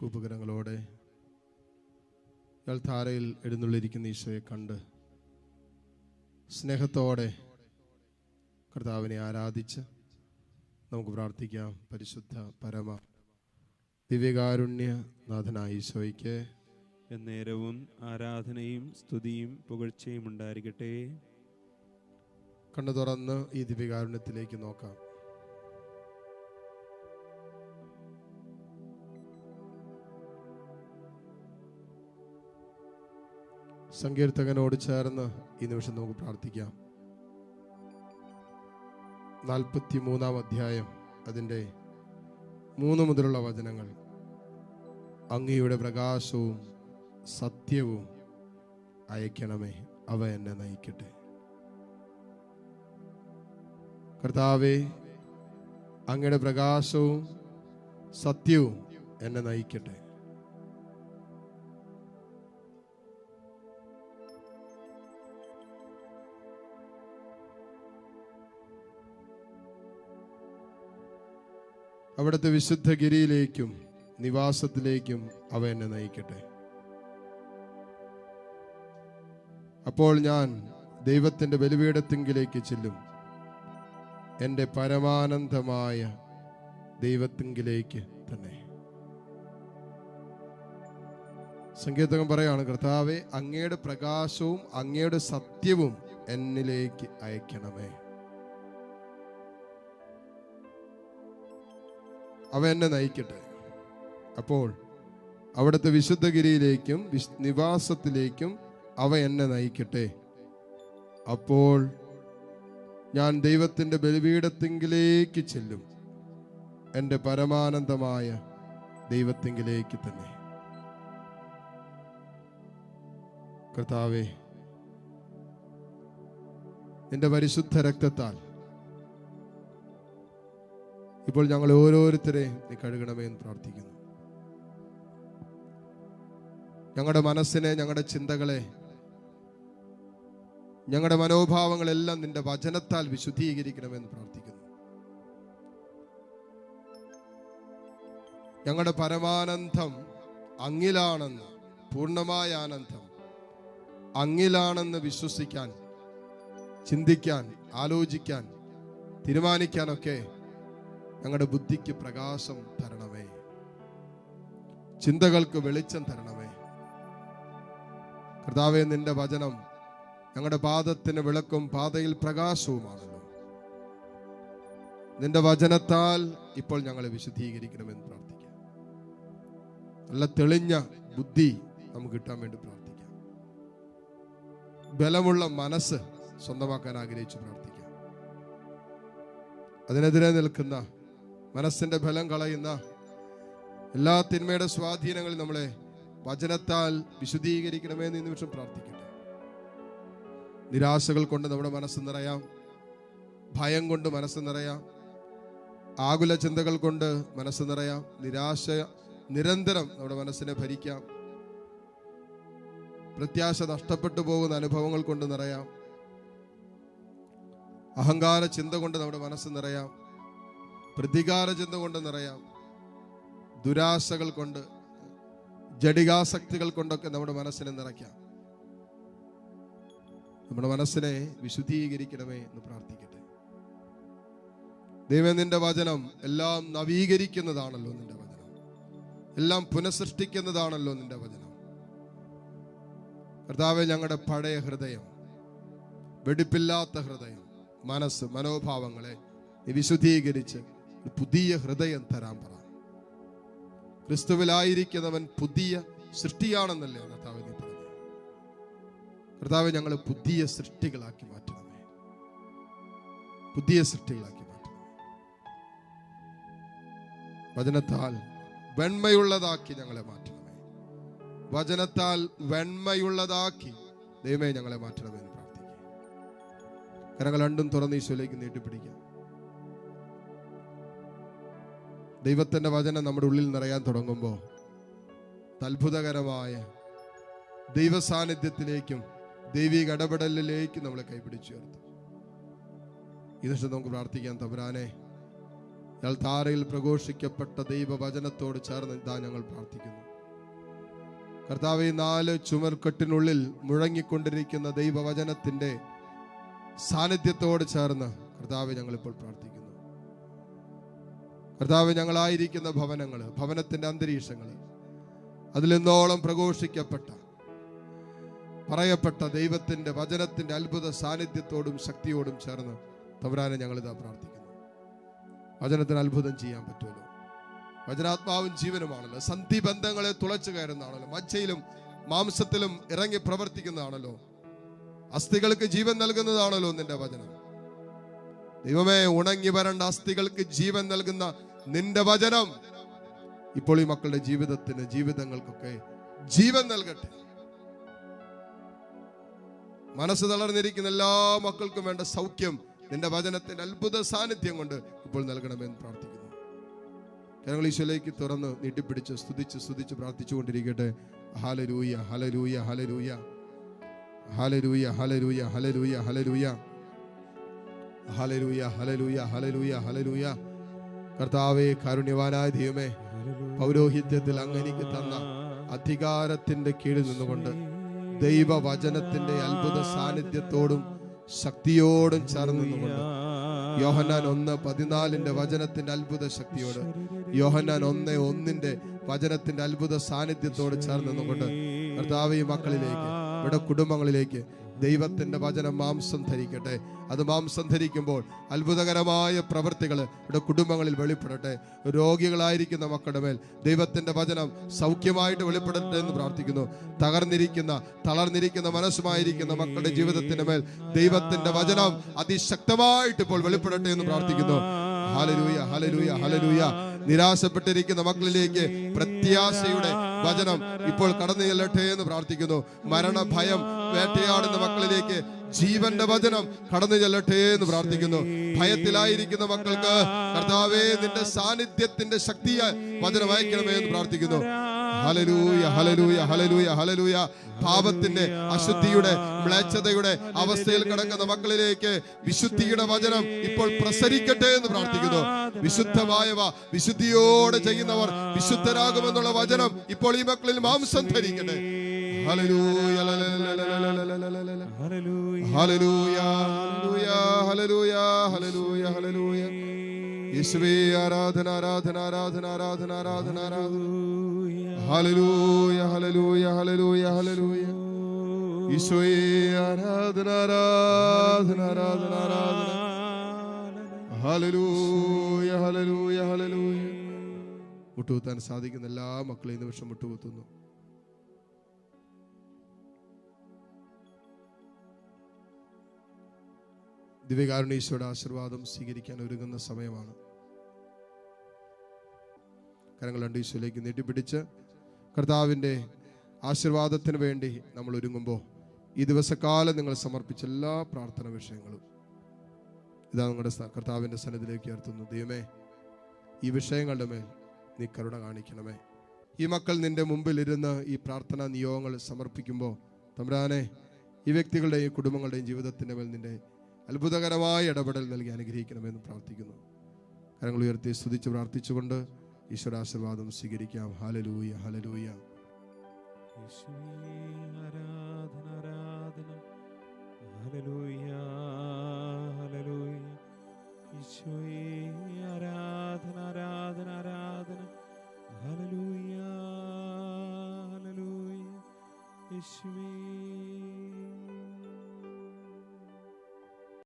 കൂപ്പുകരങ്ങളോടെ ധാരയിൽ എഴുന്നള്ളിരിക്കുന്ന ഈശോയെ കണ്ട് സ്നേഹത്തോടെ കർത്താവിനെ ആരാധിച്ച് നമുക്ക് പ്രാർത്ഥിക്കാം. പരിശുദ്ധ പരമ ദിവ്യകാരുണ്യനാഥനായ ഈശോയ്ക്ക് എന്നേരവും ആരാധനയും സ്തുതിയും പുകഴ്ചയും ഉണ്ടായിരിക്കട്ടെ. കണ്ണു തുറന്ന് ഈ ദിവ്യകാരുണ്യത്തിലേക്ക് നോക്കാം. സങ്കീർത്തകനോട് ചേർന്ന് ഈ നിമിഷം നമുക്ക് പ്രാർത്ഥിക്കാം. 43-ാം അധ്യായം അതിൻ്റെ 3 മുതലുള്ള വചനങ്ങൾ. അങ്ങയുടെ പ്രകാശവും സത്യവും അയക്കണമേ, അവ എന്നെ നയിക്കട്ടെ. കർത്താവേ, അങ്ങയുടെ പ്രകാശവും സത്യവും എന്നെ നയിക്കട്ടെ. അവിടുത്തെ വിശുദ്ധഗിരിയിലേക്കും നിവാസത്തിലേക്കും അവ എന്നെ നയിക്കട്ടെ. അപ്പോൾ ഞാൻ ദൈവത്തിന്റെ ബലിപീഠത്തിങ്കിലേക്ക് ചെല്ലും, എൻ്റെ പരമാനന്ദമായ ദൈവത്തിങ്കിലേക്ക് തന്നെ. സങ്കീർത്തകൻ പറയാണ്, കർത്താവേ, അങ്ങയുടെ പ്രകാശവും അങ്ങയുടെ സത്യവും എന്നിലേക്ക് അയക്കണമേ, അവ എന്നെ നയിക്കട്ടെ. അപ്പോൾ അവിടുത്തെ വിശുദ്ധഗിരിയിലേക്കും നിവാസത്തിലേക്കും അവ എന്നെ നയിക്കട്ടെ. അപ്പോൾ ഞാൻ ദൈവത്തിൻ്റെ ബലിപീഠത്തിങ്കിലേക്ക് ചെല്ലും, എൻ്റെ പരമാനന്ദമായ ദൈവത്തിങ്കിലേക്ക് തന്നെ. കർത്താവേ, നിന്റെ പരിശുദ്ധ രക്തത്താൽ ഇപ്പോൾ ഞങ്ങൾ ഓരോരുത്തരെ നീ കഴുകണമേ എന്ന് പ്രാർത്ഥിക്കുന്നു. ഞങ്ങളുടെ മനസ്സിനെ, ഞങ്ങളുടെ ചിന്തകളെ, ഞങ്ങളുടെ മനോഭാവങ്ങളെല്ലാം നിന്റെ വചനത്താൽ വിശുദ്ധീകരിക്കണമെന്ന് പ്രാർത്ഥിക്കുന്നു. ഞങ്ങളുടെ പരമാനന്ദം അങ്ങിലാണെന്ന്, പൂർണ്ണമായ ആനന്ദം അങ്ങിലാണെന്ന് വിശ്വസിക്കാൻ, ചിന്തിക്കാൻ, ആലോചിക്കാൻ, തീരുമാനിക്കാനൊക്കെ ഞങ്ങളുടെ ബുദ്ധിക്ക് പ്രകാശം തരണമേ, ചിന്തകൾക്ക് വെളിച്ചം തരണമേ. കർത്താവേ, നിന്റെ വചനം ഞങ്ങളുടെ പാദത്തിന് വിളക്കും പാതയിൽ പ്രകാശവുമാണല്ലോ. നിന്റെ വചനത്താൽ ഇപ്പോൾ ഞങ്ങളെ വിശുദ്ധീകരിക്കണമെന്ന് പ്രാർത്ഥിക്കാം. നല്ല തെളിഞ്ഞ ബുദ്ധി നമുക്ക് കിട്ടാൻ വേണ്ടി പ്രാർത്ഥിക്കാം. ബലമുള്ള മനസ്സ് സ്വന്തമാക്കാൻ ആഗ്രഹിച്ച് പ്രാർത്ഥിക്കാം. അതിനെതിരെ നിൽക്കുന്ന, മനസ്സിന്റെ ബലം കളയുന്ന എല്ലാ തിന്മയുടെ സ്വാധീനങ്ങളിൽ നമ്മളെ വചനത്താൽ വിശുദ്ധീകരിക്കണമെന്ന് ഈ നിമിഷം പ്രാർത്ഥിക്കട്ടെ. നിരാശകൾ കൊണ്ട് നമ്മുടെ മനസ്സ് നിറയാം, ഭയം കൊണ്ട് മനസ്സ് നിറയാം, ആകുല ചിന്തകൾ കൊണ്ട് മനസ്സ് നിറയാം, നിരാശ നിരന്തരം നമ്മുടെ മനസ്സിനെ ഭരിക്കാം, പ്രത്യാശ നഷ്ടപ്പെട്ടു പോകുന്ന അനുഭവങ്ങൾ കൊണ്ട് നിറയാം, അഹങ്കാര ചിന്ത കൊണ്ട് നമ്മുടെ മനസ്സ് നിറയാം, പ്രതികാര ചിന്ത കൊണ്ട് നിറയാം, ദുരാശകൾ കൊണ്ട്, ജഡികാസക്തികൾ കൊണ്ടൊക്കെ നമ്മുടെ മനസ്സിനെ നിറയ്ക്കാം. നമ്മുടെ മനസ്സിനെ വിശുദ്ധീകരിക്കണമേ എന്ന് പ്രാർത്ഥിക്കട്ടെ. ദൈവം, നിന്റെ വചനം എല്ലാം നവീകരിക്കുന്നതാണല്ലോ, നിന്റെ വചനം എല്ലാം പുനഃസൃഷ്ടിക്കുന്നതാണല്ലോ നിന്റെ വചനം. കർത്താവേ, ഞങ്ങളുടെ പഴയ ഹൃദയം, വെടിപ്പില്ലാത്ത ഹൃദയം, മനസ്സ്, മനോഭാവങ്ങളെ നീ വിശുദ്ധീകരിച്ച് ഒരു പുതിയ ഹൃദയം തരാൻ പറ. ക്രിസ്തുവിലായിരിക്കുന്നവൻ പുതിയ സൃഷ്ടിയാണെന്നല്ലേ കർത്താവേ നീ പറഞ്ഞു. കർത്താവേ, ഞങ്ങൾ പുതിയ സൃഷ്ടികളാക്കി മാറ്റണമേ, പുതിയ സൃഷ്ടികളാക്കി മാറ്റണമേ. വചനത്താൽ വെണ്മയുള്ളതാക്കി ഞങ്ങളെ മാറ്റണമേ, വചനത്താൽ വെണ്മയുള്ളതാക്കി ദൈവമേ ഞങ്ങളെ മാറ്റണമേ എന്ന് പ്രാർത്ഥിക്കുക. കരങ്ങൾ രണ്ടും തുറന്ന് ഈശോയിലേക്ക് നീട്ടിപ്പിടിക്കാം. ദൈവത്തിൻ്റെ വചനം നമ്മുടെ ഉള്ളിൽ നിറയാൻ തുടങ്ങുമ്പോൾ അത്ഭുതകരമായ ദൈവസാന്നിധ്യത്തിലേക്കും ദൈവിക ഇടപെടലിലേക്കും നമ്മളെ കൈപിടിച്ചുയർത്തും. ഈ ദിവസം നമുക്ക് പ്രാർത്ഥിക്കാം. തമ്പുരാനെ, താരയിൽ പ്രഘോഷിക്കപ്പെട്ട ദൈവവചനത്തോട് ചേർന്ന് ഇതാ ഞങ്ങൾ പ്രാർത്ഥിക്കുന്നു. കർത്താവേ, 4 ചുമർക്കെട്ടിനുള്ളിൽ മുഴങ്ങിക്കൊണ്ടിരിക്കുന്ന ദൈവവചനത്തിന്റെ സാന്നിധ്യത്തോട് ചേർന്ന് കർത്താവെ ഞങ്ങളിപ്പോൾ പ്രാർത്ഥിക്കുന്നു. കർത്താവെ, ഞങ്ങളായിരിക്കുന്ന ഭവനങ്ങൾ, ഭവനത്തിന്റെ അന്തരീക്ഷങ്ങൾ, അതിൽ നിന്നോളം പ്രഘോഷിക്കപ്പെട്ട പറയപ്പെട്ട ദൈവത്തിന്റെ വചനത്തിന്റെ അത്ഭുത സാന്നിധ്യത്തോടും ശക്തിയോടും ചേർന്ന് തമ്പുരാനെ ഞങ്ങളിതാ പ്രാർത്ഥിക്കുന്നു. വചനത്തിന് അത്ഭുതം ചെയ്യാൻ പറ്റുമല്ലോ. വചനാത്മാവും ജീവനുമാണല്ലോ. സന്ധിബന്ധങ്ങളെ തുളച്ചു കയറുന്നതാണല്ലോ. മജ്ജയിലും മാംസത്തിലും ഇറങ്ങി പ്രവർത്തിക്കുന്നതാണല്ലോ. അസ്ഥികൾക്ക് ജീവൻ നൽകുന്നതാണല്ലോ നിന്റെ വചനം. ദൈവമേ, ഉണങ്ങി വരേണ്ട അസ്ഥികൾക്ക് ജീവൻ നൽകുന്ന നിന്റെ വചനം ഇപ്പോൾ ഈ മക്കളുടെ ജീവിതങ്ങൾക്കൊക്കെ ജീവൻ നൽകട്ടെ. മനസ്സ് തളർന്നിരിക്കുന്ന എല്ലാ മക്കൾക്കും വേണ്ട സൗഖ്യം നിന്റെ വചനത്തിന്റെ അത്ഭുത സാന്നിധ്യം കൊണ്ട് ഇപ്പോൾ നൽകണമെന്ന് പ്രാർത്ഥിക്കുന്നു. ഞങ്ങൾ ഈശോയിലേക്ക് തുറന്ന് നീട്ടിപ്പിടിച്ച് സ്തുതിച്ച് പ്രാർത്ഥിച്ചുകൊണ്ടിരിക്കട്ടെ. ഹല്ലേലൂയ, ഹല്ലേലൂയ, ഹല്ലേലൂയ, ഹല്ലേലൂയ, ഹല്ലേലൂയ, ഹല്ലേലൂയ, ഹല്ലേലൂയ, ഹല്ലേലൂയ, ഹല്ലേലൂയ, ഹല്ലേലൂയ, ഹല്ലേലൂയ. കർത്താവേ, കാരുണ്യവാനായ ദൈവമേ, പൗരോഹിത്യത്തിൽ അങ്ങ് തന്ന അധികാരത്തിന്റെ കീഴിൽ നിന്നുകൊണ്ട് ദൈവവചനത്തിന്റെ അത്ഭുത സാന്നിധ്യത്തോടും ശക്തിയോടും ചേർന്ന് നിന്നുകൊണ്ട് യോഹന്നാൻ 1:14 വചനത്തിന്റെ അത്ഭുത ശക്തിയോട്, യോഹന്നാൻ 1:1 വചനത്തിന്റെ അത്ഭുത സാന്നിധ്യത്തോട് ചേർന്ന് നിന്നുകൊണ്ട് കർത്താവേ, ഈ മക്കളിലേക്ക്, ഇവിടെ കുടുംബങ്ങളിലേക്ക് ദൈവത്തിന്റെ വചനം മാംസം ധരിക്കട്ടെ. അത് മാംസം ധരിക്കുമ്പോൾ അത്ഭുതകരമായ പ്രവൃത്തികൾ ഇവിടെ കുടുംബങ്ങളിൽ വെളിപ്പെടട്ടെ. രോഗികളായിരിക്കുന്ന മക്കളുടെ മേൽ ദൈവത്തിന്റെ വചനം സൗഖ്യമായിട്ട് വെളിപ്പെടട്ടെ എന്ന് പ്രാർത്ഥിക്കുന്നു. തളർന്നിരിക്കുന്ന മനസ്സുമായിരിക്കുന്ന മക്കളുടെ ജീവിതത്തിന്റെ മേൽ ദൈവത്തിന്റെ വചനം അതിശക്തമായിട്ട് ഇപ്പോൾ വെളിപ്പെടട്ടെ എന്ന് പ്രാർത്ഥിക്കുന്നു. ഹല്ലേലൂയ, ഹല്ലേലൂയ, ഹല്ലേലൂയ. നിരാശപ്പെട്ടിരിക്കുന്ന മക്കളിലേക്ക് പ്രത്യാശയുടെ വചനം ഇപ്പോൾ കടന്നു ചെല്ലട്ടെ എന്ന് പ്രാർത്ഥിക്കുന്നു. മരണഭയം വേട്ടയാടുന്ന മക്കളിലേക്ക് ജീവന്റെ വചനം കടന്നു ചെല്ലട്ടെ എന്ന് പ്രാർത്ഥിക്കുന്നു. ഭയത്തിലായിരിക്കുന്ന മക്കൾക്ക് കർത്താവേ, നിന്റെ സാന്നിധ്യത്തിന്റെ ശക്തിയാൽ വചനം അയക്കണമേ എന്ന് പ്രാർത്ഥിക്കുന്നു. ഹല്ലേലൂയ, ഹല്ലേലൂയ, ഹല്ലേലൂയ, ഹല്ലേലൂയ. പാപത്തിന്റെ, അശുദ്ധിയുടെ, മ്ലേച്ഛതയുടെ അവസ്ഥയിൽ കിടക്കുന്ന മക്കളിലേക്ക് വിശുദ്ധിയുടെ വചനം ഇപ്പോൾ പ്രസരിക്കട്ടെ എന്ന് പ്രാർത്ഥിക്കുന്നു. വിശുദ്ധമായവ വിശുദ്ധിയോടെ ചെയ്യുന്നവർ വിശുദ്ധരാകുമെന്നുള്ള വചനം ഇപ്പോൾ ഈ മക്കളിൽ മാംസം ധരിക്കട്ടെ. ഹല്ലേലൂയ, ഹല്ലേലൂയ, ഹല്ലേലൂയ, ഹല്ലേലൂയ, ഹല്ലേലൂയ. യേശുവേ, ആരാധന, ആരാധന, ആരാധന, ആരാധന, ആരാധന, ആരാധന. ഹല്ലേലൂയ, ഹല്ലേലൂയ, ഹല്ലേലൂയ, ഹല്ലേലൂയ. യേശുവേ, ആരാധന, ആരാധന, ആരാധന, ആരാധന. ഹല്ലേലൂയ, ഹല്ലേലൂയ, ഹല്ലേലൂയ. മുട്ടുകുത്താൻ സാധിക്കുന്ന എല്ലാ മക്കളെയും ഈ നിമിഷം മുട്ടുകുത്തുന്നു. ദിവ്യകാരുണ്യേശ്വരുടെ ആശീർവാദം സ്വീകരിക്കാൻ ഒരുങ്ങുന്ന സമയമാണ്. കരങ്ങൾ രണ്ട് ഈശോയിലേക്ക് നീട്ടിപ്പിടിച്ച് കർത്താവിൻ്റെ ആശീർവാദത്തിന് വേണ്ടി നമ്മൾ ഒരുങ്ങുമ്പോൾ ഈ ദിവസക്കാലം നിങ്ങൾ സമർപ്പിച്ച എല്ലാ പ്രാർത്ഥന വിഷയങ്ങളും ഇതാ നിങ്ങളുടെ കർത്താവിൻ്റെ സന്നിധിയിലേക്ക് ഉയർത്തുന്നു. ദൈവമേ, ഈ വിഷയങ്ങളുടെ മേൽ നീ കരുണ കാണിക്കണമേ. ഈ മക്കൾ നിന്റെ മുമ്പിലിരുന്ന് ഈ പ്രാർത്ഥനാ നിയോഗങ്ങൾ സമർപ്പിക്കുമ്പോൾ തമ്പുരാനെ, ഈ വ്യക്തികളുടെയും ഈ കുടുംബങ്ങളുടെയും ജീവിതത്തിൻ്റെ മേൽ നിന്റെ അത്ഭുതകരമായ ഇടപെടൽ നൽകി അനുഗ്രഹിക്കണമെന്ന് പ്രാർത്ഥിക്കുന്നു. കരങ്ങൾ ഉയർത്തി സ്തുതിച്ച് പ്രാർത്ഥിച്ചുകൊണ്ട് ഈശ്വര ആശീർവാദം സ്വീകരിക്കാം. Hallelujah, hallelujah. ആരാധന, ആരാധന, ഹല്ലേലൂയ, ഹല്ലേലൂയ. ഈശോയേ, ആരാധന, ആരാധന, ആരാധന, ഹല്ലേലൂയ, ഹല്ലേലൂയ. യേശുവേ.